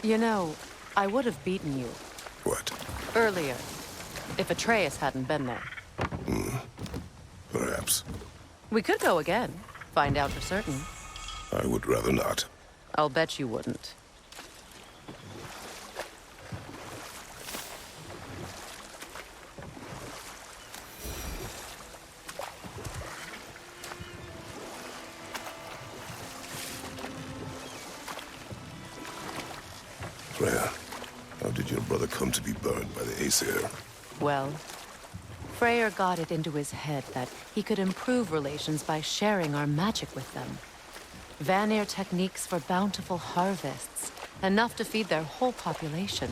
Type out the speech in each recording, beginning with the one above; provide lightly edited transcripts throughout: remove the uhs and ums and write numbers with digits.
You know, I would have beaten you What? earlier, if Atreus hadn't been there. Perhaps. We could go again, find out for certain. I would rather not. I'll bet you wouldn't. Freya, how did your brother come to be burned by the Aesir? Well, Freyr got it into his head that he could improve relations by sharing our magic with them. Vanir techniques for bountiful harvests, enough to feed their whole population.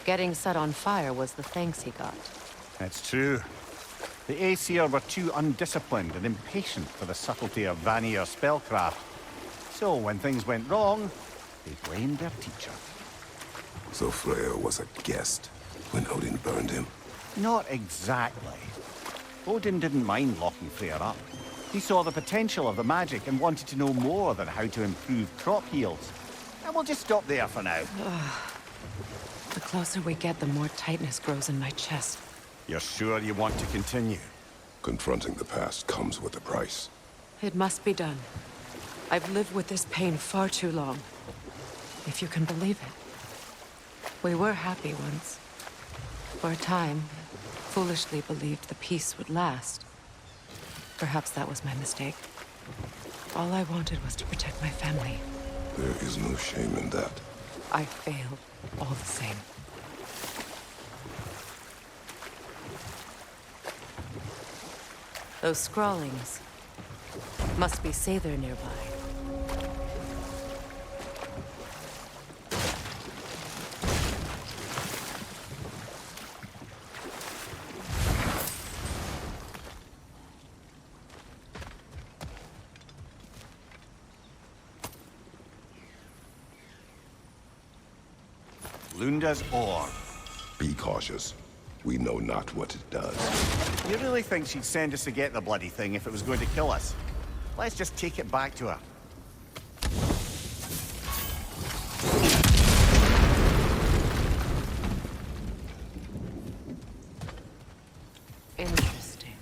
Getting set on fire was the thanks he got. It's true. The Aesir were too undisciplined and impatient for the subtlety of Vanir spellcraft. So when things went wrong, they blamed their teacher. So Freya was a guest when Odin burned him? Not exactly. Odin didn't mind locking Freyr up. He saw the potential of the magic and wanted to know more than how to improve crop yields. And we'll just stop there for now. The closer we get, the more tightness grows in my chest. You're sure you want to continue? Confronting the past comes with a price. It must be done. I've lived with this pain far too long. If you can believe it. We were happy once. For a time, foolishly believed the peace would last. Perhaps that was my mistake. All I wanted was to protect my family. There is no shame in that. I failed, all the same. Those scrawlings must be Sather nearby. Lunda's orb. Be cautious. We know not what it does. You really think she'd send us to get the bloody thing if it was going to kill us? Let's just take it back to her. Interesting.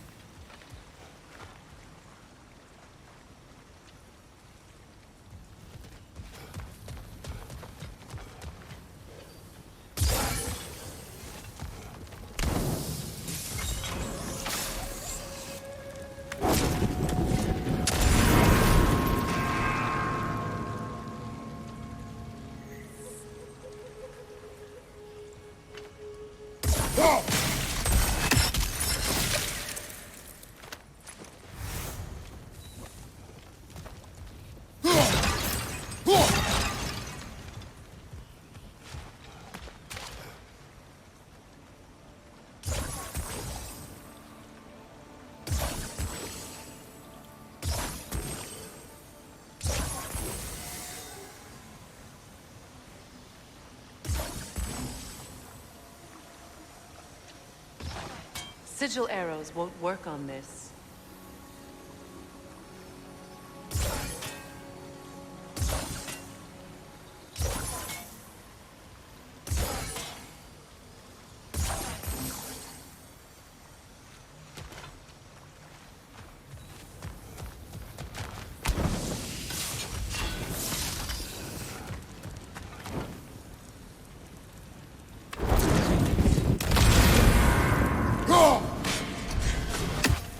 Sigil arrows won't work on this.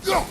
Go!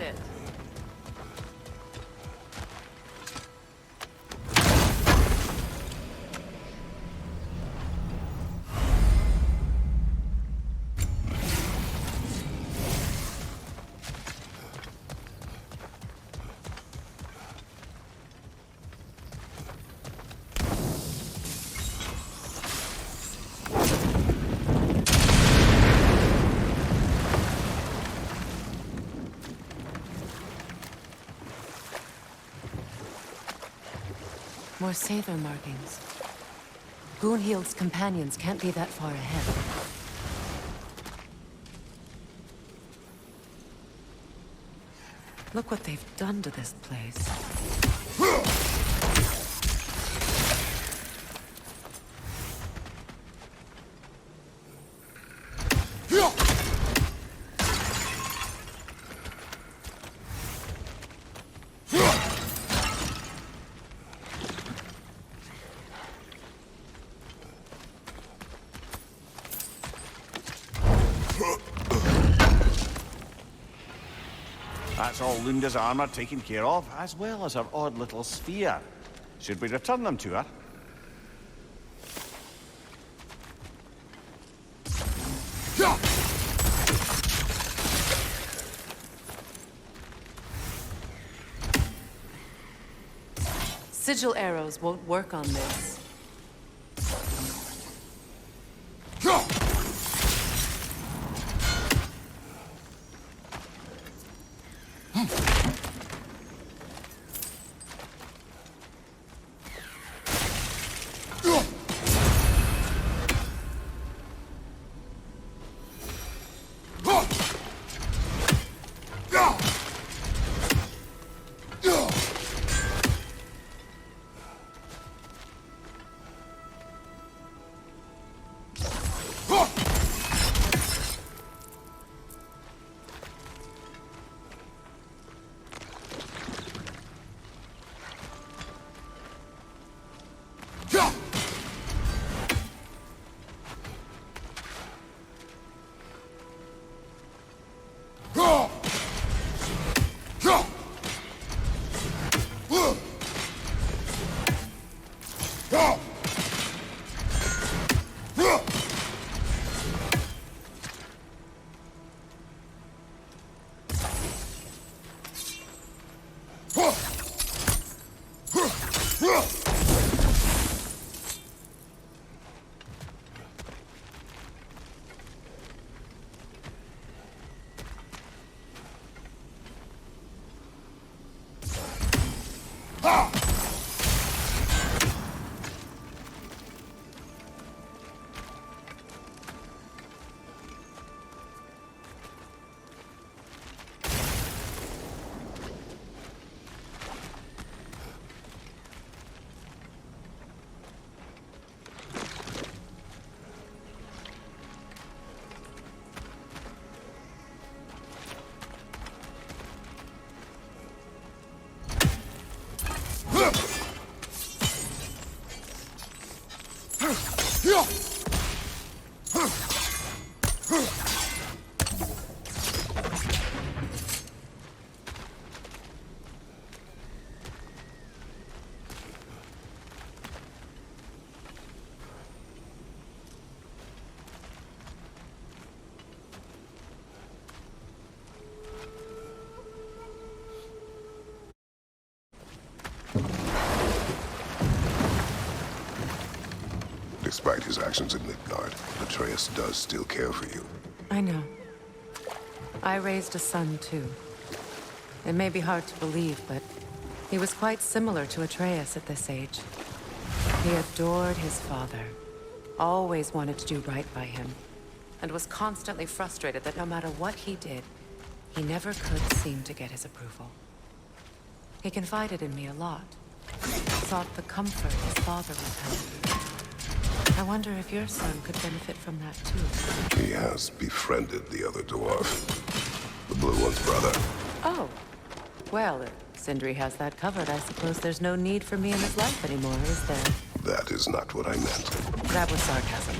it. More Sather markings. Gunhild's companions can't be that far ahead. Look what they've done to this place. That's all Lunda's armor taken care of, as well as her odd little sphere. Should we return them to her? Sigil arrows won't work on this. Despite his actions in Midgard, Atreus does still care for you. I know. I raised a son, too. It may be hard to believe, but he was quite similar to Atreus at this age. He adored his father, always wanted to do right by him, and was constantly frustrated that no matter what he did, he never could seem to get his approval. He confided in me a lot, sought the comfort his father withheld. I wonder if your son could benefit from that, too. He has befriended the other dwarf. The blue one's brother. Oh. Well, if Sindri has that covered, I suppose there's no need for me in his life anymore, is there? That is not what I meant. That was sarcasm.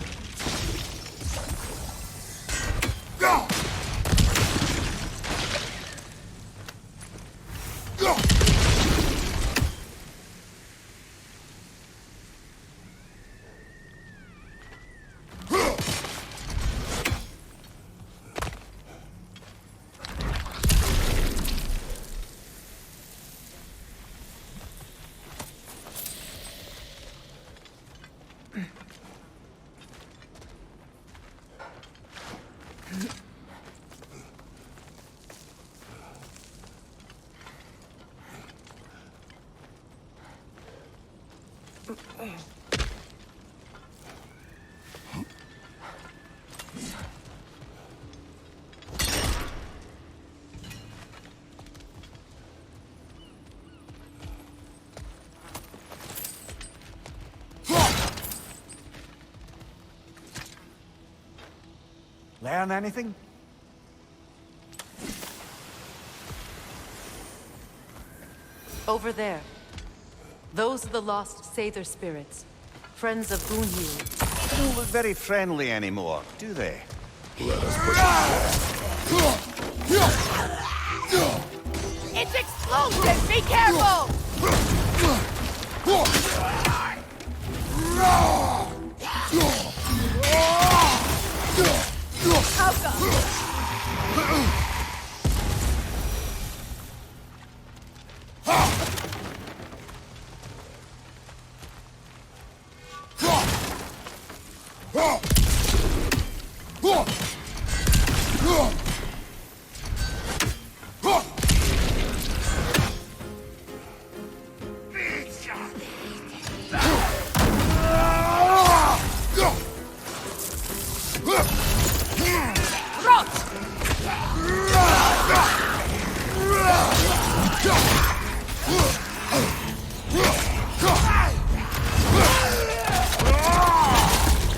learn anything? Over there. Those are the lost Sather spirits. Friends of Gunhild. They don't look very friendly anymore, do they? Let us put them It's explosive! Be careful!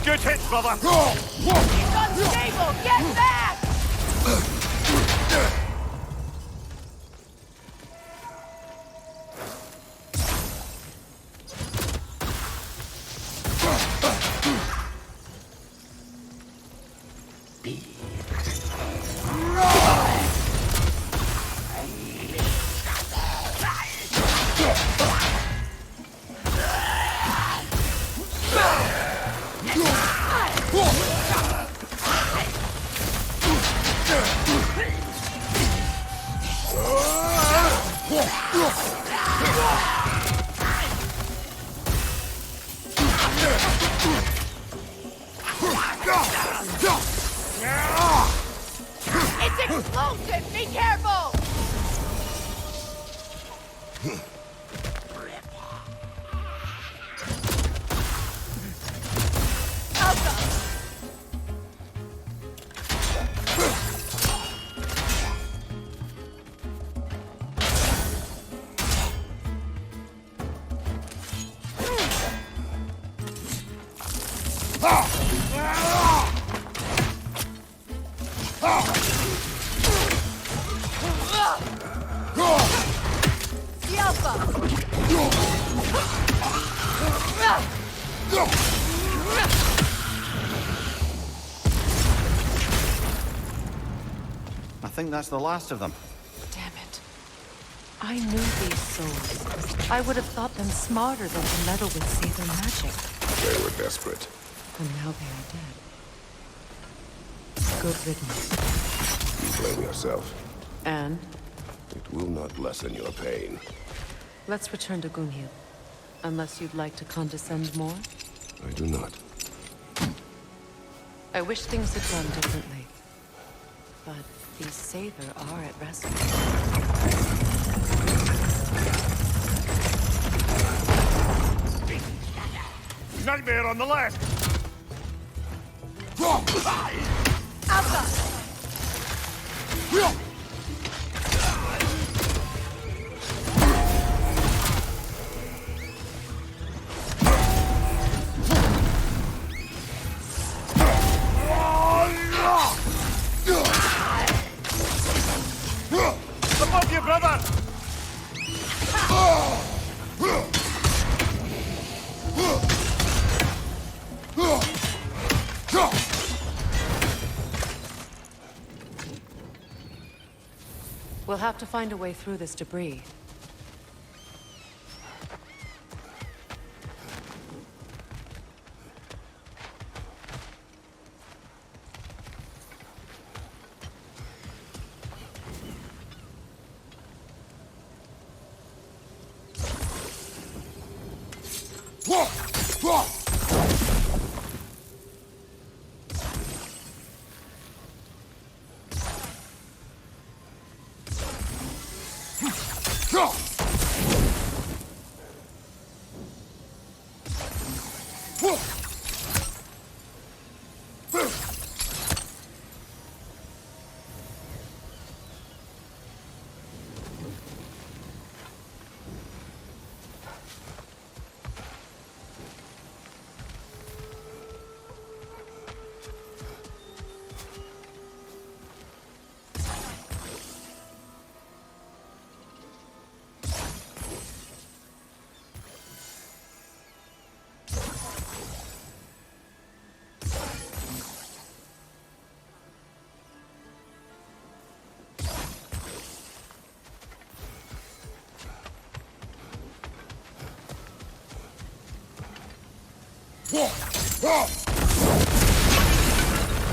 Good hit, brother! It's unstable! Get back! It's explosive! Be careful! I think that's the last of them. Damn it. I knew these souls. I would have thought them smarter than to meddle with Sather magic. They were desperate. And now they are dead. Good riddance. You blame yourself. And It will not lessen your pain. let's return to Gunhild. Unless you'd like to condescend more. I do not. I wish things had gone differently. But these Sather are at rest. Nightmare on the left! Above you, brother! We'll have to find a way through this debris.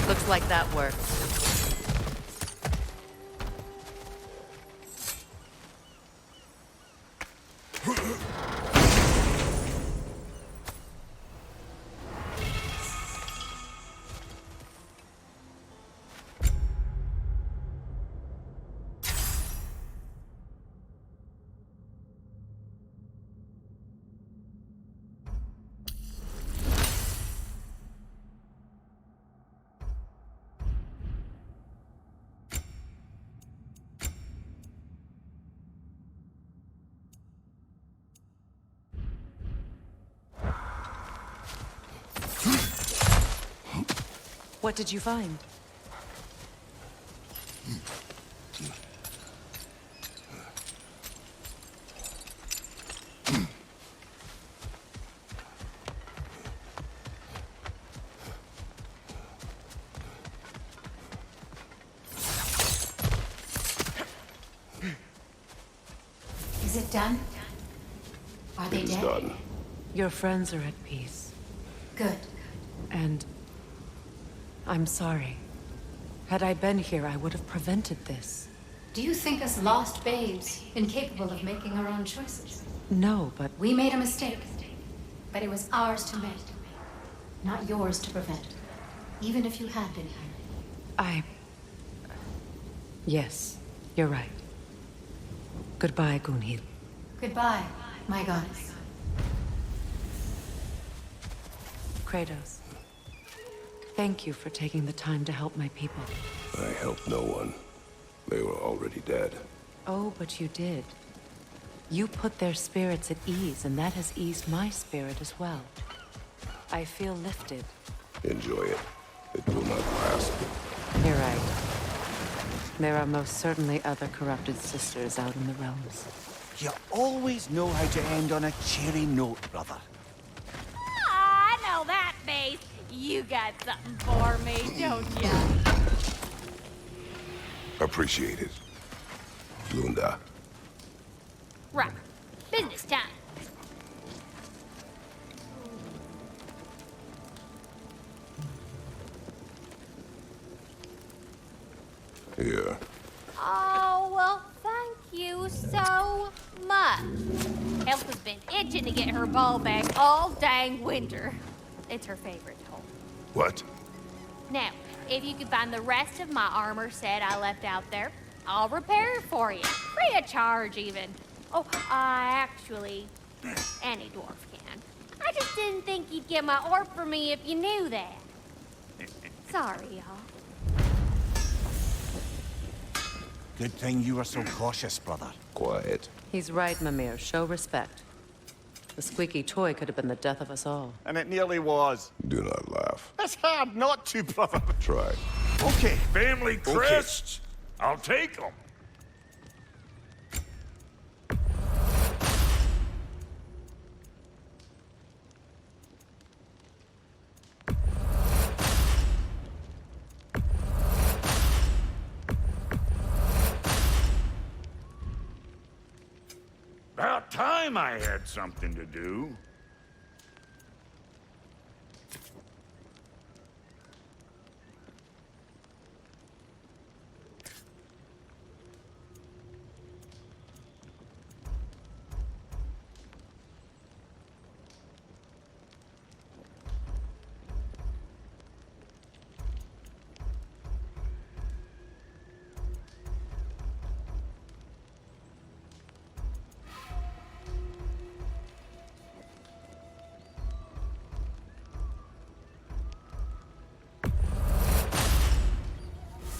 Looks like that worked. What did you find? Is it done? Are they It's dead? done. Your friends are at peace. Good. And I'm sorry. Had I been here, I would have prevented this. Do you think us lost babes, incapable of making our own choices? No, but We made a mistake, but it was ours to make, not yours to prevent. Even if you had been here. Yes, you're right. Goodbye, Gunhild. Goodbye, my goddess. Kratos. Thank you for taking the time to help my people. I helped no one. They were already dead. Oh, but you did. You put their spirits at ease, and that has eased my spirit as well. I feel lifted. Enjoy it. It will not last. You're right. There are most certainly other corrupted sisters out in the realms. You always know how to end on a cheery note, brother. I know that face. You got something for me, don't ya? Appreciate it. Lunda. Right. Business time. Here. Oh, well, thank you so much. Elf has been itching to get her ball back all dang winter. It's her favorite toy. What? Now, if you could find the rest of my armor set I left out there, I'll repair it for you. Free of charge, even. Oh, actually, any dwarf can. I just didn't think you'd get my orb for me if you knew that. Sorry, y'all. Good thing you were so cautious, brother. Quiet. He's right, Mimir. Show respect. The squeaky toy could have been the death of us all. And it nearly was. Do not laugh. It's hard not to, brother. Try. Okay. Family crests. I'll take them. About time I had something to do.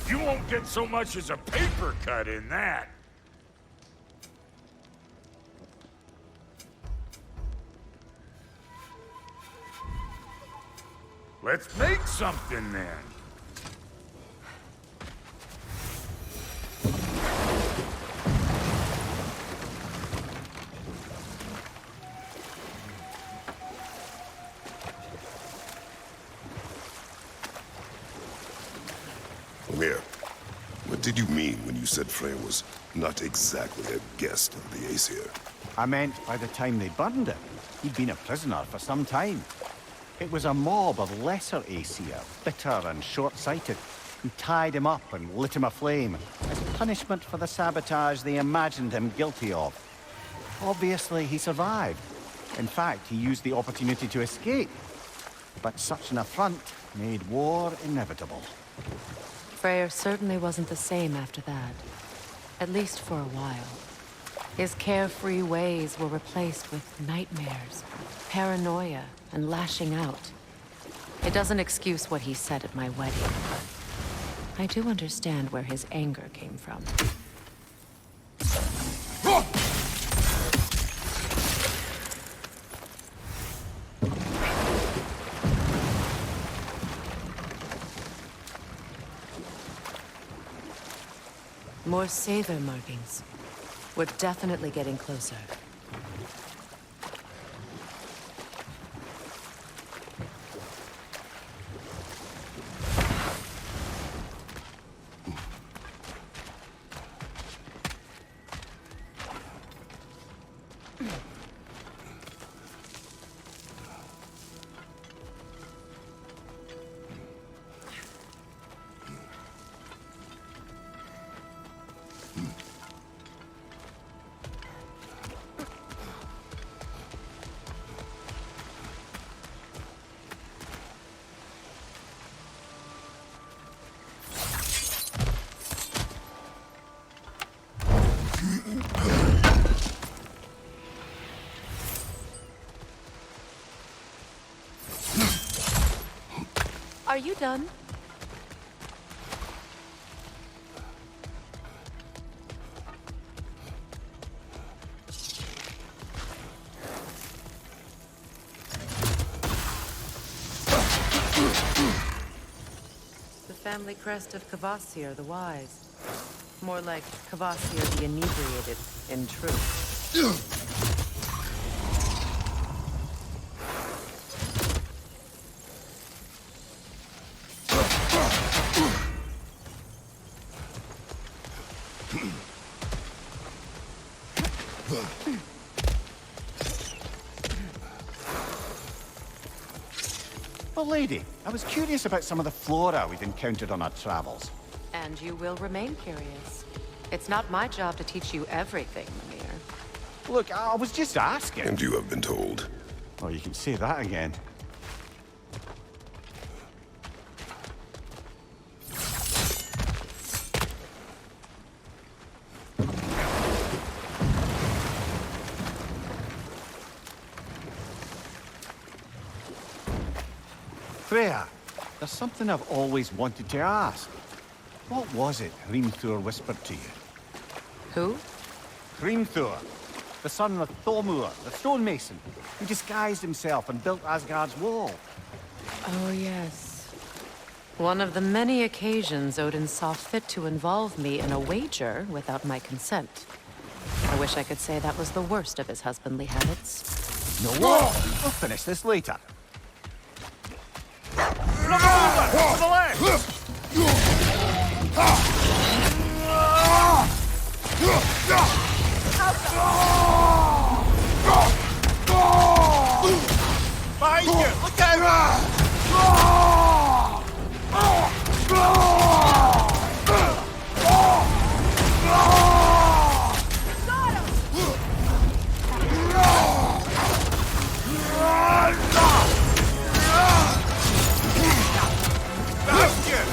You won't get so much as a paper cut in that. Let's make something then. Mimir, what did you mean when you said Freya was not exactly a guest of the Aesir? I meant by the time they burned it, he'd been a prisoner for some time. It was a mob of lesser Aesir, bitter and short-sighted, who tied him up and lit him aflame as punishment for the sabotage they imagined him guilty of. Obviously, he survived. In fact, he used the opportunity to escape. But such an affront made war inevitable. Freyr certainly wasn't the same after that. At least for a while. His carefree ways were replaced with nightmares, paranoia, and lashing out. It doesn't excuse what he said at my wedding, but I do understand where his anger came from. More Saver markings. We're definitely getting closer. Are you done? The family crest of Kvasir the Wise. More like Kvasir the Inebriated, in truth. Well, lady, I was curious about some of the flora we've encountered on our travels. And you will remain curious. It's not my job to teach you everything, Mimir. Look, I was just asking. And you have been told. Oh, you can say that again. Freya, there's something I've always wanted to ask. What was it Hrimthur whispered to you? Who? Hrimthur, the son of Thormur, the stonemason, who disguised himself and built Asgard's wall. Oh, yes. One of the many occasions Odin saw fit to involve me in a wager without my consent. I wish I could say that was the worst of his husbandly habits. No what? We'll finish this later. To the left! Behind you! Look out! Bastion!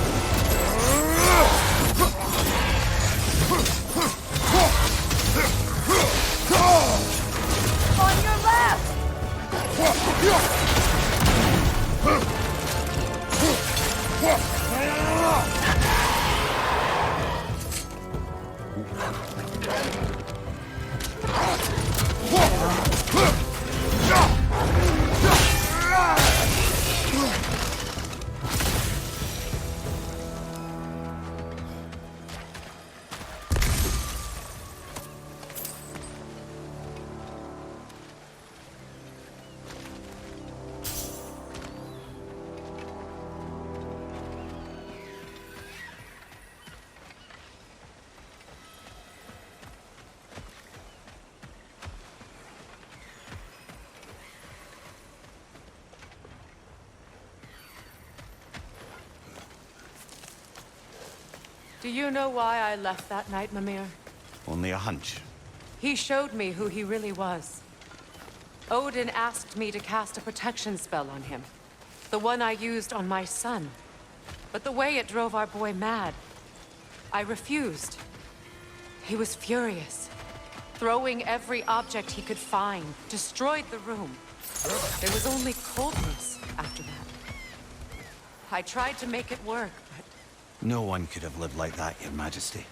Do you know why I left that night, Mimir? Only a hunch. He showed me who he really was. Odin asked me to cast a protection spell on him. The one I used on my son. But the way it drove our boy mad, I refused. He was furious, throwing every object he could find, destroyed the room. There was only coldness after that. I tried to make it work, but... No one could have lived like that, Your Majesty.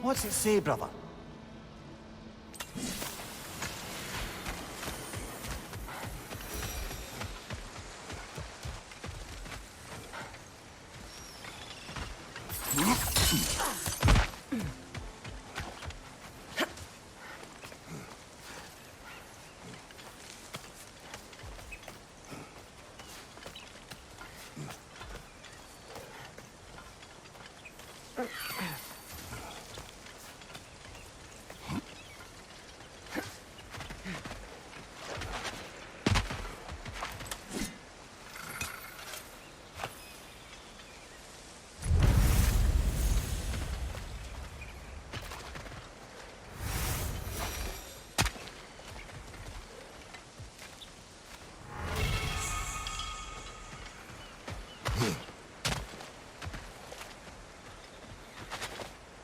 What's it say, brother?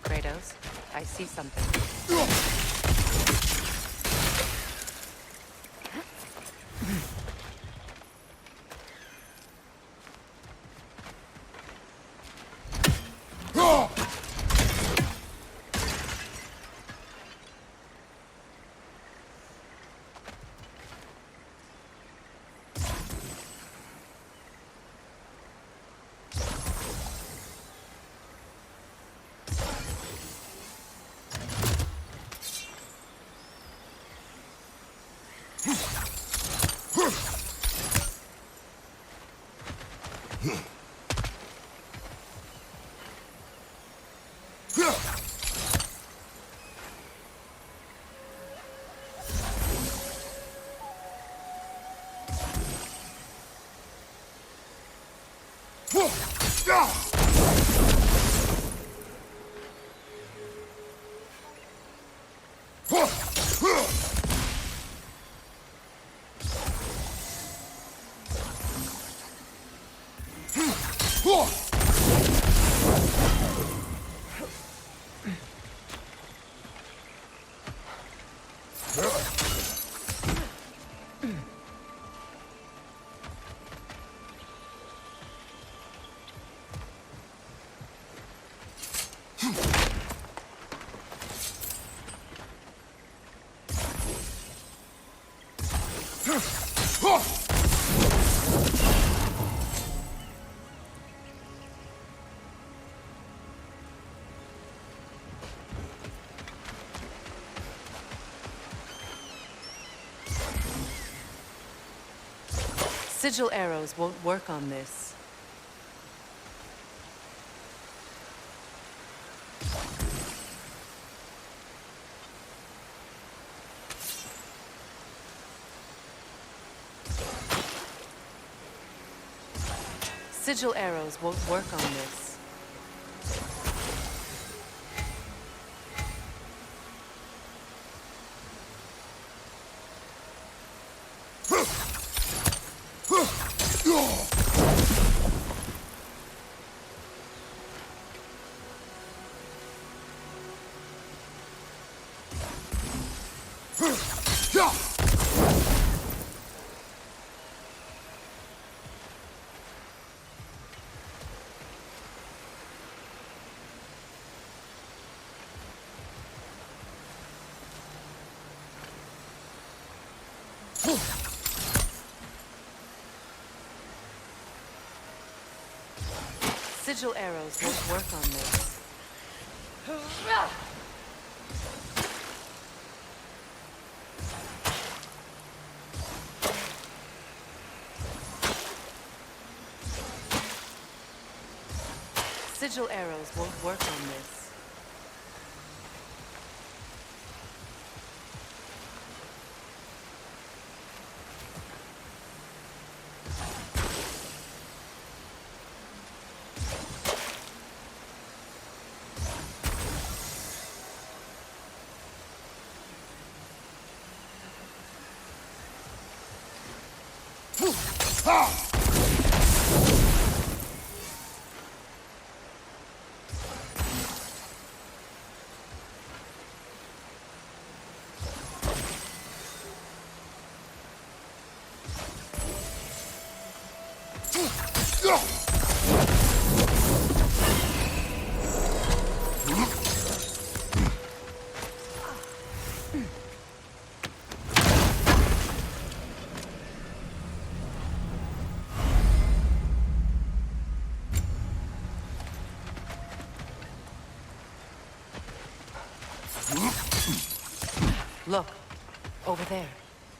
Kratos, I see something. Sigil arrows won't work on this. Sigil arrows won't work on this. Sigil arrows won't work on this. Sigil arrows won't work on this. Look, over there.